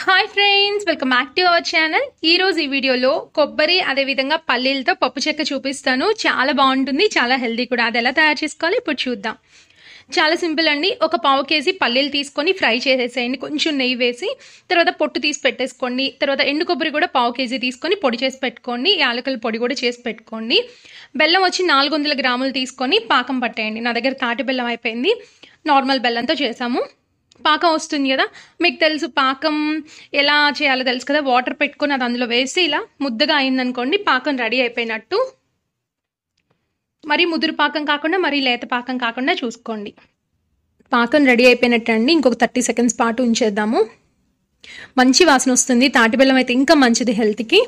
Hi friends, welcome back to our channel. ఈ రోజు ఈ వీడియోలో కొబ్బరి అదే విధంగా పల్లీలతో పప్పు చెక్క చూపిస్తాను. చాలా బాగుంటుంది, చాలా హెల్దీ కూడా. అది ఎలా తయారు చేసుకోవాలి ఇప్పుడు చూద్దాం. చాలా సింపుల్ అండి. ఒక పావు కేజీ పల్లీలు తీసుకొని ఫ్రై చేసేసేయండి, కొంచెం నెయ్యి వేసి. తర్వాత పొట్టు తీసి పెట్టేసుకోండి. తర్వాత ఎండు కొబ్బరి కూడా పావు కేజీ తీసుకొని పొడి చేసి పెట్టుకోండి. యాలకుల పొడి కూడా చేసి పెట్టుకోండి. బెల్లం వచ్చి 400 గ్రాములు తీసుకొని పాకం పట్టేయండి. నా దగ్గర తాటి బెల్లం అయిపోయింది, నార్మల్ బెల్లంతో చేసాము. పాకం వస్తుంది కదా, మీకు తెలుసు పాకం ఎలా చేయాలో తెలుసు కదా. వాటర్ పెట్టుకొని అది అందులో వేసి ఇలా ముద్దగా అయిందనుకోండి, పాకం రెడీ అయిపోయినట్టు. మరీ ముదురు పాకం కాకుండా మరీ లేత పాకం కాకుండా చూసుకోండి. పాకం రెడీ అయిపోయినట్టు అండి. ఇంకొక 30 సెకండ్స్ పాటు ఉంచేద్దాము. మంచి వాసన వస్తుంది. తాటి బెల్లం అయితే ఇంకా మంచిది హెల్త్కి.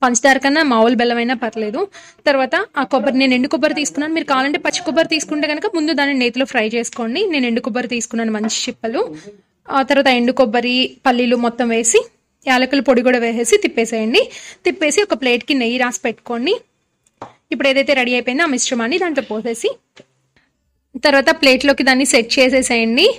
పంచదార కన్నా మామూలు బెల్లం అయినా పర్లేదు. తర్వాత ఆ కొబ్బరి, నేను ఎండు కొబ్బరి తీసుకున్నాను. మీరు కావాలంటే పచ్చి కొబ్బరి తీసుకుంటే కనుక ముందు దాన్ని నేతిలో ఫ్రై చేసుకోండి. నేను ఎండు కొబ్బరి తీసుకున్నాను, మంచి చిప్పలు. ఆ తర్వాత ఎండు కొబ్బరి, పల్లీలు మొత్తం వేసి యాలకుల పొడి కూడా వేసేసి తిప్పేసేయండి. తిప్పేసి ఒక ప్లేట్కి నెయ్యి రాసి పెట్టుకోండి. ఇప్పుడు ఏదైతే రెడీ అయిపోయిందో ఆ మిశ్రమాన్ని దాంట్లో పోసేసి తర్వాత ప్లేట్లోకి దాన్ని సెట్ చేసేసేయండి.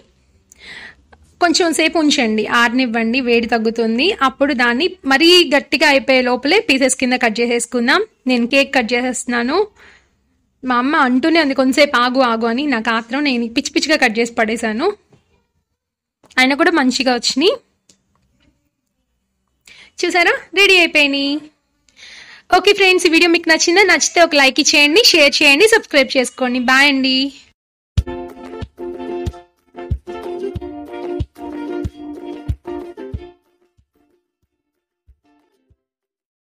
కొంచెం సేపు ఉంచండి, ఆరనివ్వండి, వేడి తగ్గుతుంది. అప్పుడు దాన్ని మరీ గట్టిగా అయిపోయే లోపలే పీసెస్ కింద కట్ చేసేసుకుందాం. నేను కేక్ కట్ చేసేస్తున్నాను. మా అమ్మ అంటూనే ఉంది కొంతసేపు ఆగు ఆగు అని. నాకు ఆత్రం, నేను పిచ్చి పిచ్చిగా కట్ చేసి పడేశాను. అయినా కూడా మంచిగా వచ్చినాయి. చూసారా, రెడీ అయిపోయినాయి. ఓకే ఫ్రెండ్స్, ఈ వీడియో మీకు నచ్చిందా? నచ్చితే ఒక లైక్ ఇచ్చేయండి, షేర్ చేయండి, సబ్స్క్రైబ్ చేసుకోండి. బాయ్ అండి.